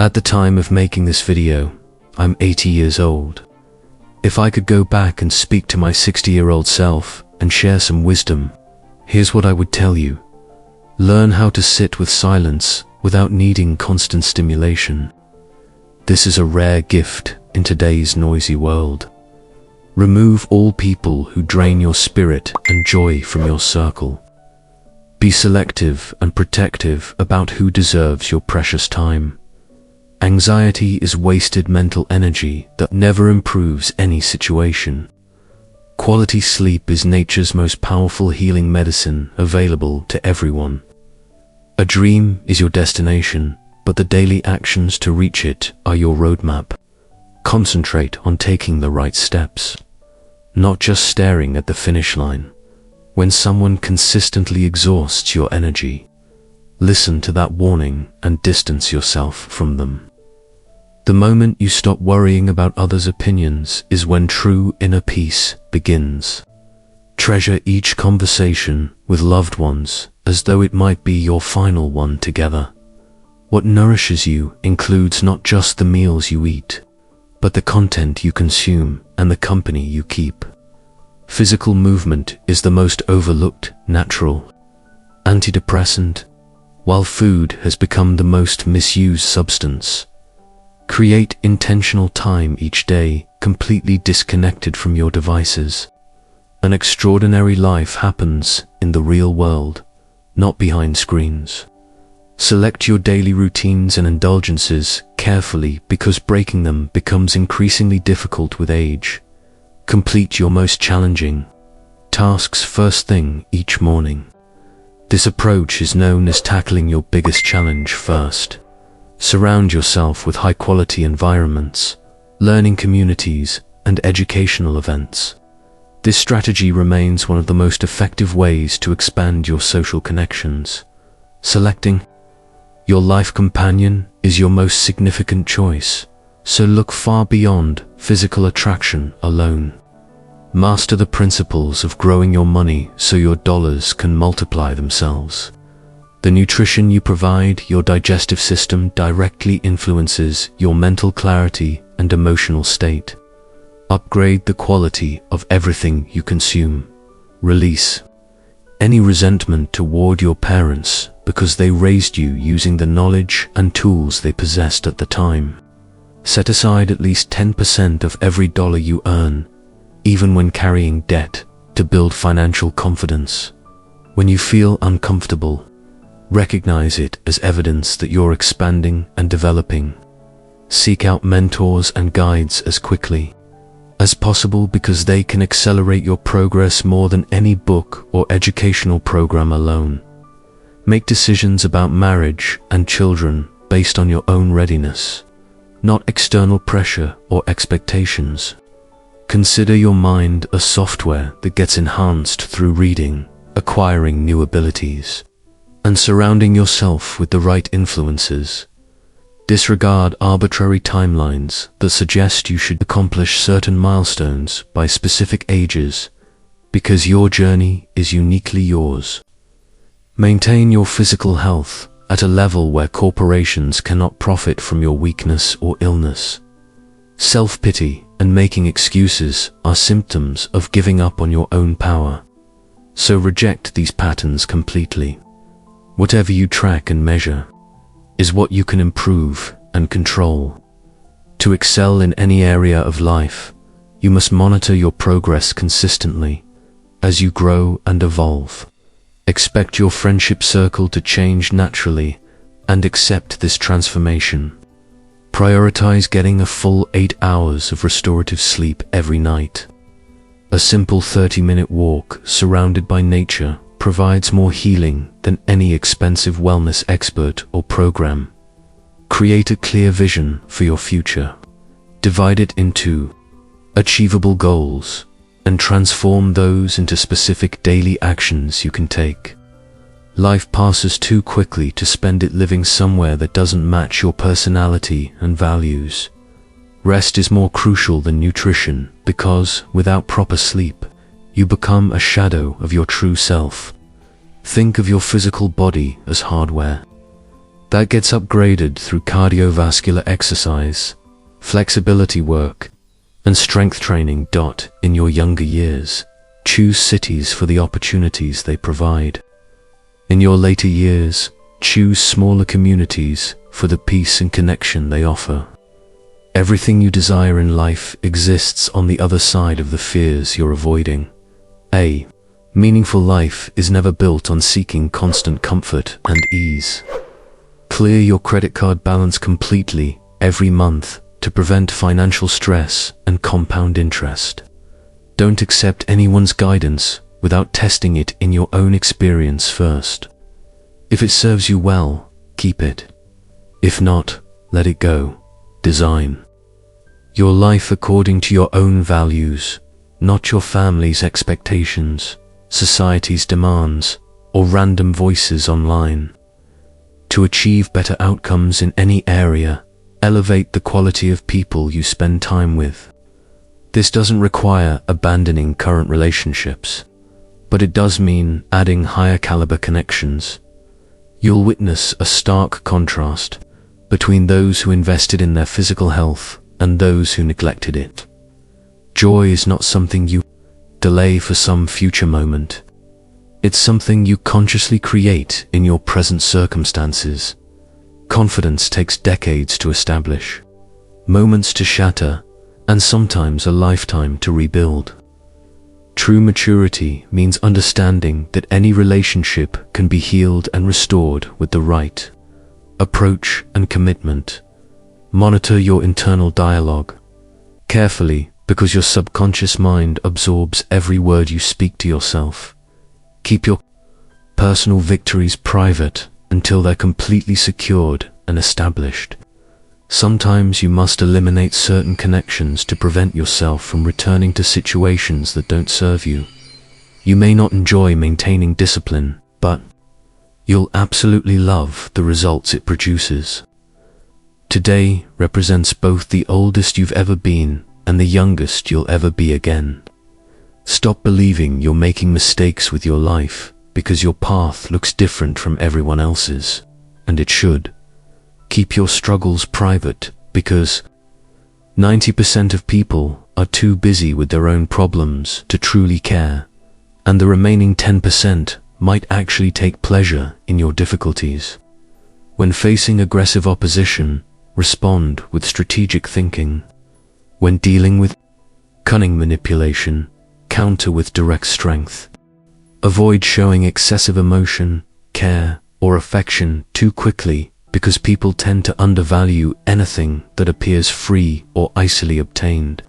At the time of making this video, I'm 80 years old. If I could go back and speak to my 60-year-old self and share some wisdom, here's what I would tell you. Learn how to sit with silence without needing constant stimulation. This is a rare gift in today's noisy world. Remove all people who drain your spirit and joy from your circle. Be selective and protective about who deserves your precious time. Anxiety is wasted mental energy that never improves any situation. Quality sleep is nature's most powerful healing medicine available to everyone. A dream is your destination, but the daily actions to reach it are your roadmap. Concentrate on taking the right steps, not just staring at the finish line. When someone consistently exhausts your energy, listen to that warning and distance yourself from them. The moment you stop worrying about others' opinions is when true inner peace begins. Treasure each conversation with loved ones as though it might be your final one together. What nourishes you includes not just the meals you eat, but the content you consume and the company you keep. Physical movement is the most overlooked natural antidepressant, while food has become the most misused substance. Create intentional time each day, completely disconnected from your devices. An extraordinary life happens in the real world, not behind screens. Select your daily routines and indulgences carefully because breaking them becomes increasingly difficult with age. Complete your most challenging tasks first thing each morning. This approach is known as tackling your biggest challenge first. Surround yourself with high-quality environments, learning communities, and educational events. This strategy remains one of the most effective ways to expand your social connections. Selecting your life companion is your most significant choice, so look far beyond physical attraction alone. Master the principles of growing your money so your dollars can multiply themselves. The nutrition you provide your digestive system directly influences your mental clarity and emotional state. Upgrade the quality of everything you consume. Release any resentment toward your parents because they raised you using the knowledge and tools they possessed at the time. Set aside at least 10% of every dollar you earn, even when carrying debt, to build financial confidence. When you feel uncomfortable, recognize it as evidence that you're expanding and developing. Seek out mentors and guides as quickly as possible because they can accelerate your progress more than any book or educational program alone. Make decisions about marriage and children based on your own readiness, not external pressure or expectations. Consider your mind a software that gets enhanced through reading, acquiring new abilities, and surrounding yourself with the right influences. Disregard arbitrary timelines that suggest you should accomplish certain milestones by specific ages, because your journey is uniquely yours. Maintain your physical health at a level where corporations cannot profit from your weakness or illness. Self-pity and making excuses are symptoms of giving up on your own power. So reject these patterns completely. Whatever you track and measure is what you can improve and control. To excel in any area of life, you must monitor your progress consistently as you grow and evolve. Expect your friendship circle to change naturally and accept this transformation. Prioritize getting a full 8 hours of restorative sleep every night. A simple 30-minute walk surrounded by nature provides more healing than any expensive wellness expert or program. Create a clear vision for your future. Divide it into achievable goals and transform those into specific daily actions you can take. Life passes too quickly to spend it living somewhere that doesn't match your personality and values. Rest is more crucial than nutrition because, without proper sleep, you become a shadow of your true self. Think of your physical body as hardware. That gets upgraded through cardiovascular exercise, flexibility work, and strength training. In your younger years, choose cities for the opportunities they provide. In your later years, choose smaller communities for the peace and connection they offer. Everything you desire in life exists on the other side of the fears you're avoiding. A meaningful life is never built on seeking constant comfort and ease. Clear your credit card balance completely every month to prevent financial stress and compound interest. Don't accept anyone's guidance without testing it in your own experience first. If it serves you well, keep it. If not, let it go. Design your life according to your own values, not your family's expectations, society's demands, or random voices online. To achieve better outcomes in any area, elevate the quality of people you spend time with. This doesn't require abandoning current relationships, but it does mean adding higher caliber connections. You'll witness a stark contrast between those who invested in their physical health and those who neglected it. Joy is not something you delay for some future moment. It's something you consciously create in your present circumstances. Confidence takes decades to establish, moments to shatter, and sometimes a lifetime to rebuild. True maturity means understanding that any relationship can be healed and restored with the right approach and commitment. Monitor your internal dialogue carefully, because your subconscious mind absorbs every word you speak to yourself. Keep your personal victories private until they're completely secured and established. Sometimes you must eliminate certain connections to prevent yourself from returning to situations that don't serve you. You may not enjoy maintaining discipline, but you'll absolutely love the results it produces. Today represents both the oldest you've ever been and the youngest you'll ever be again. Stop believing you're making mistakes with your life because your path looks different from everyone else's, and it should. Keep your struggles private, because 90% of people are too busy with their own problems to truly care, and the remaining 10% might actually take pleasure in your difficulties. When facing aggressive opposition, respond with strategic thinking. When dealing with cunning manipulation, counter with direct strength. Avoid showing excessive emotion, care, or affection too quickly, because people tend to undervalue anything that appears free or easily obtained.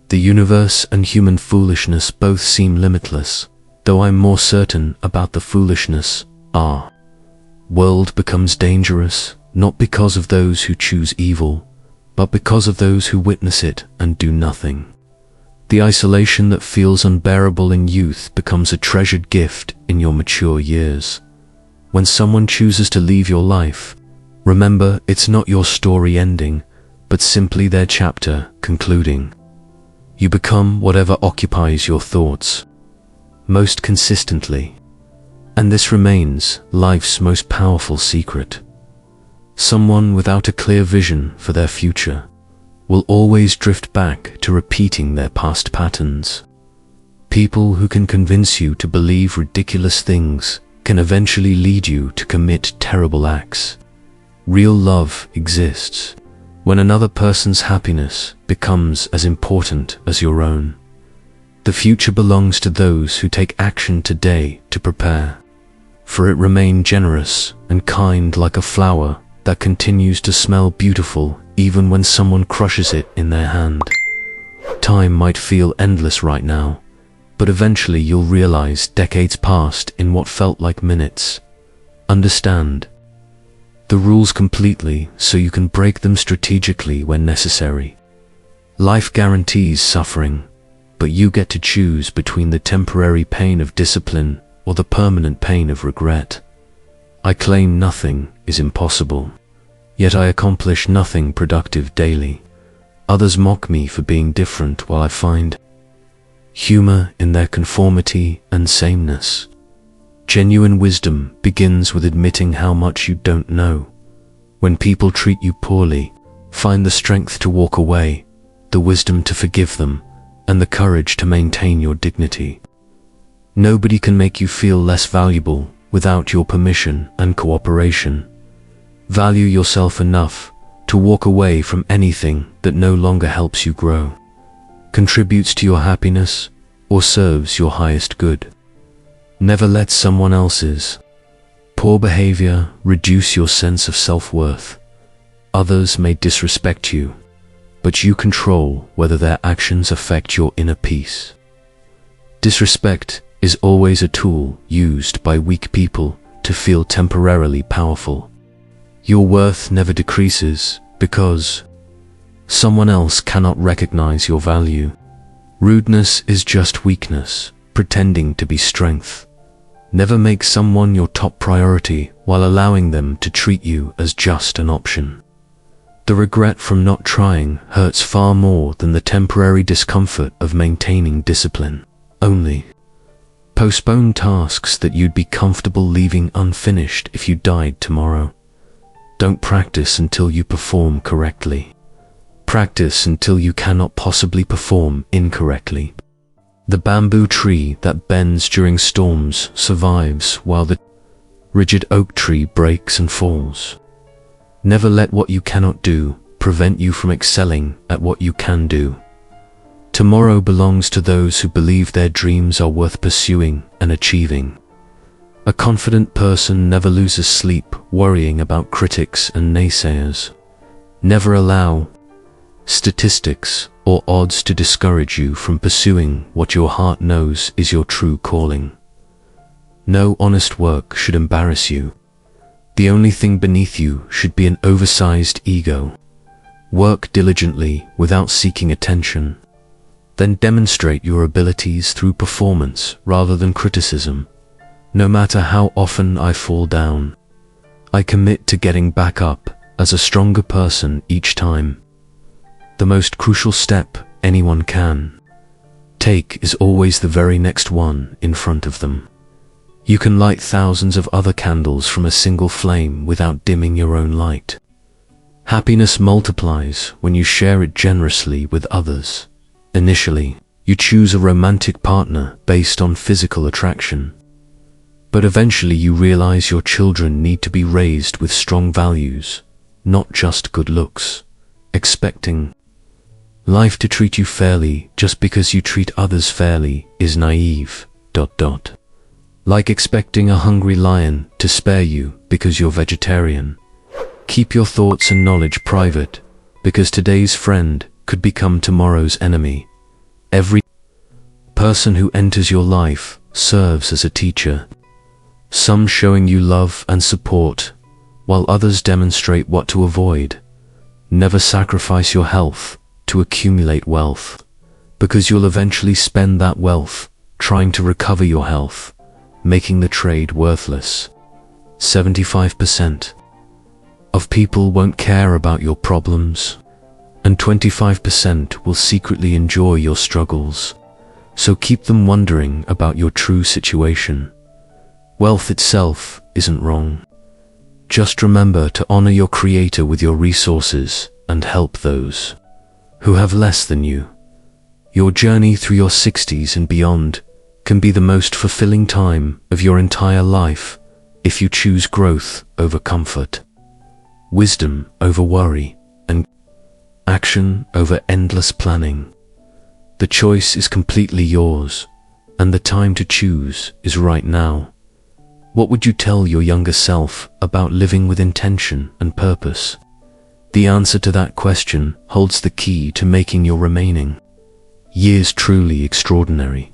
The universe and human foolishness both seem limitless, though I'm more certain about the foolishness. Our world becomes dangerous, not because of those who choose evil, but because of those who witness it and do nothing. The isolation that feels unbearable in youth becomes a treasured gift in your mature years. When someone chooses to leave your life, remember it's not your story ending, but simply their chapter concluding. You become whatever occupies your thoughts most consistently, and this remains life's most powerful secret. Someone without a clear vision for their future will always drift back to repeating their past patterns. People who can convince you to believe ridiculous things can eventually lead you to commit terrible acts. Real love exists when another person's happiness becomes as important as your own. The future belongs to those who take action today to prepare for it. Remain generous and kind like a flower that continues to smell beautiful even when someone crushes it in their hand. Time might feel endless right now, but eventually you'll realize decades passed in what felt like minutes. Understand the rules completely so you can break them strategically when necessary. Life guarantees suffering, but you get to choose between the temporary pain of discipline or the permanent pain of regret. I claim nothing is impossible, yet I accomplish nothing productive daily. Others mock me for being different while I find humor in their conformity and sameness. Genuine wisdom begins with admitting how much you don't know When people treat you poorly, find the strength to walk away, the wisdom to forgive them, and the courage to maintain your dignity. Nobody can make you feel less valuable without your permission and cooperation. Value yourself enough to walk away from anything that no longer helps you grow, contributes to your happiness, or serves your highest good. Never let someone else's poor behavior reduce your sense of self-worth. Others may disrespect you, but you control whether their actions affect your inner peace. Disrespect is always a tool used by weak people to feel temporarily powerful. Your worth never decreases because someone else cannot recognize your value. Rudeness is just weakness, pretending to be strength. Never make someone your top priority while allowing them to treat you as just an option. The regret from not trying hurts far more than the temporary discomfort of maintaining discipline. Only postpone tasks that you'd be comfortable leaving unfinished if you died tomorrow. Don't practice until you perform correctly. Practice until you cannot possibly perform incorrectly. The bamboo tree that bends during storms survives while the rigid oak tree breaks and falls. Never let what you cannot do prevent you from excelling at what you can do. Tomorrow belongs to those who believe their dreams are worth pursuing and achieving. A confident person never loses sleep worrying about critics and naysayers. Never allow statistics or odds to discourage you from pursuing what your heart knows is your true calling. No honest work should embarrass you. The only thing beneath you should be an oversized ego. Work diligently without seeking attention. Then demonstrate your abilities through performance rather than criticism. No matter how often I fall down, I commit to getting back up as a stronger person each time. The most crucial step anyone can take is always the very next one in front of them. You can light thousands of other candles from a single flame without dimming your own light. Happiness multiplies when you share it generously with others. Initially, you choose a romantic partner based on physical attraction. But eventually you realize your children need to be raised with strong values, not just good looks. Expecting life to treat you fairly just because you treat others fairly is naive. Like expecting a hungry lion to spare you because you're vegetarian. Keep your thoughts and knowledge private, because today's friend could become tomorrow's enemy. Every person who enters your life serves as a teacher. Some showing you love and support, while others demonstrate what to avoid. Never sacrifice your health to accumulate wealth, because you'll eventually spend that wealth trying to recover your health, making the trade worthless. 75% of people won't care about your problems, and 25% will secretly enjoy your struggles, so keep them wondering about your true situation. Wealth itself isn't wrong. Just remember to honor your Creator with your resources and help those who have less than you. Your journey through your 60s and beyond can be the most fulfilling time of your entire life if you choose growth over comfort, wisdom over worry, and action over endless planning. The choice is completely yours, and the time to choose is right now. What would you tell your younger self about living with intention and purpose? The answer to that question holds the key to making your remaining years truly extraordinary.